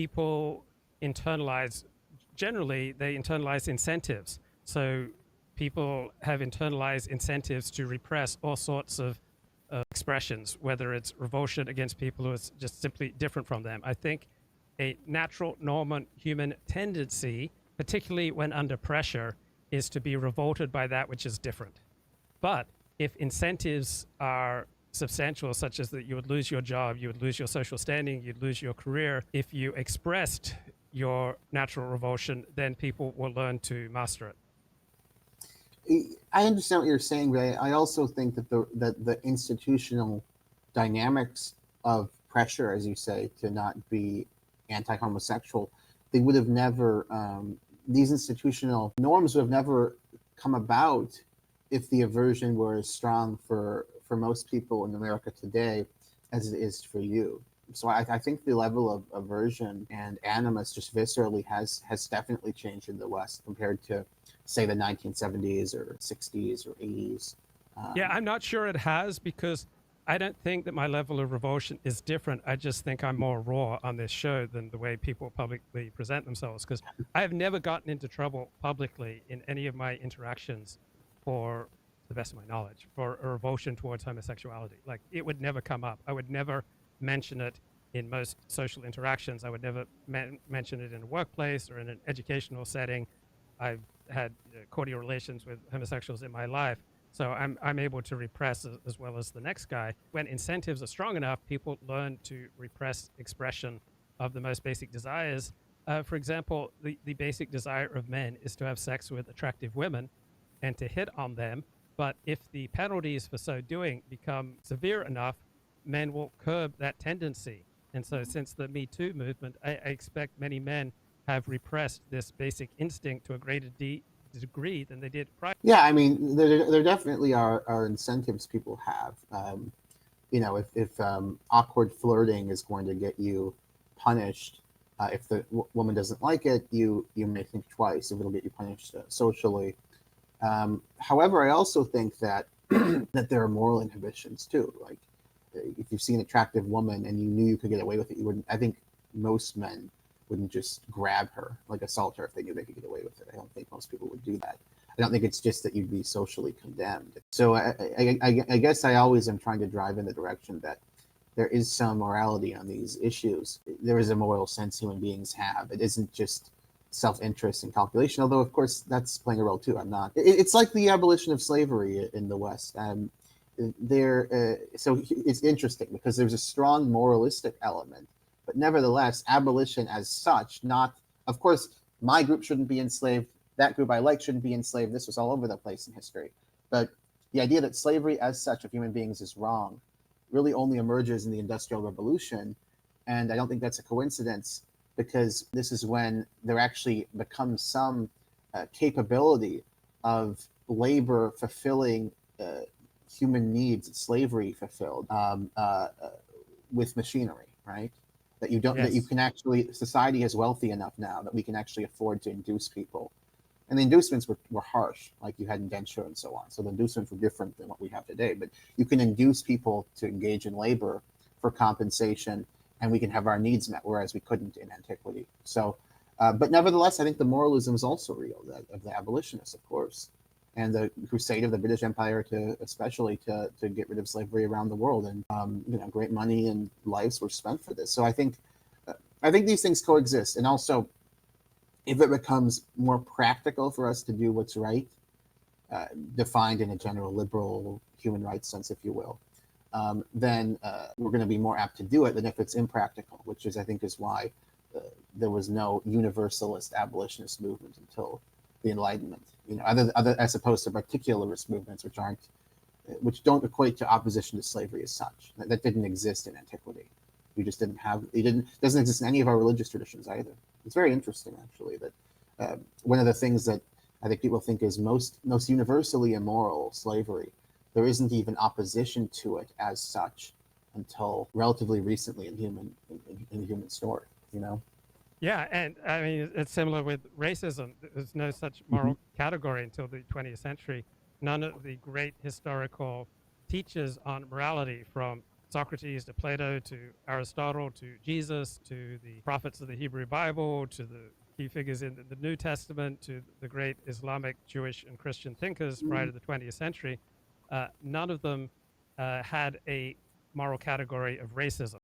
people internalize, generally, they internalize incentives. So people have internalized incentives to repress all sorts of expressions, whether it's revulsion against people who are just simply different from them. I think a natural, normal human tendency, particularly when under pressure, is to be revolted by that which is different. But if incentives are substantial, such as that you would lose your job, you would lose your social standing, you'd lose your career, if you expressed your natural revulsion, then people will learn to master it. I understand what you're saying, but I also think that the institutional dynamics of pressure, as you say, to not be anti-homosexual, they would have never, these institutional norms would have never come about if the aversion were as strong for most people in America today as it is for you. So I think the level of aversion and animus just viscerally has definitely changed in the West compared to, say, the 1970s or 60s or 80s. Yeah, I'm not sure it has, because I don't think that my level of revulsion is different. I just think I'm more raw on this show than the way people publicly present themselves, because I have never gotten into trouble publicly in any of my interactions for, to the best of my knowledge, for a revulsion towards homosexuality. Like, it would never come up. I would never mention it in most social interactions. I would never mention it in a workplace or in an educational setting. I've had cordial relations with homosexuals in my life, so I'm able to repress as well as the next guy. When incentives are strong enough, people learn to repress expression of the most basic desires. For example, the basic desire of men is to have sex with attractive women and to hit on them. But if the penalties for so doing become severe enough, men will curb that tendency. And so since the Me Too movement, I expect many men have repressed this basic instinct to a greater degree than they did prior. Yeah, I mean, there definitely are incentives people have. If awkward flirting is going to get you punished, if the woman doesn't like it, you may think twice if it'll get you punished socially. However, I also think that that there are moral inhibitions too. Like, if you see an attractive woman and you knew you could get away with it, you wouldn't. I think most men wouldn't just grab her, like assault her, if they knew they could get away with it. I don't think most people would do that. I don't think it's just that you'd be socially condemned. So I guess I always am trying to drive in the direction that there is some morality on these issues. There is a moral sense human beings have. It isn't just self-interest and calculation, although of course that's playing a role too. It's like the abolition of slavery in the West. So it's interesting because there's a strong moralistic element, but nevertheless, abolition as such, not, of course, my group shouldn't be enslaved, that group I like shouldn't be enslaved. This was all over the place in history. But the idea that slavery as such of human beings is wrong really only emerges in the Industrial Revolution. And I don't think that's a coincidence, because this is when there actually becomes some capability of labor fulfilling human needs, slavery fulfilled with machinery, right? That you don't, yes. That you can actually, society is wealthy enough now that we can actually afford to induce people. And the inducements were harsh, like you had indenture and so on. So the inducements were different than what we have today. But you can induce people to engage in labor for compensation, and we can have our needs met, whereas we couldn't in antiquity. So, but nevertheless, I think the moralism is also real, of the abolitionists, of course, and the crusade of the British Empire especially to get rid of slavery around the world. And great money and lives were spent for this. So I think these things coexist. And also, if it becomes more practical for us to do what's right, defined in a general liberal human rights sense, if you will, then we're going to be more apt to do it than if it's impractical, which is, I think, is why there was no universalist abolitionist movement until the Enlightenment. Other as opposed to particularist movements, which don't equate to opposition to slavery as such. That didn't exist in antiquity. We just didn't have. Doesn't exist in any of our religious traditions either. It's very interesting, actually, that one of the things that I think people think is most universally immoral, slavery, there isn't even opposition to it as such until relatively recently in human story. Yeah, and I mean, it's similar with racism. There's no such moral category until the 20th century. None of the great historical teachers on morality, from Socrates to Plato to Aristotle to Jesus to the prophets of the Hebrew Bible to the key figures in the New Testament to the great Islamic, Jewish, and Christian thinkers prior to the 20th century, none of them had a moral category of racism.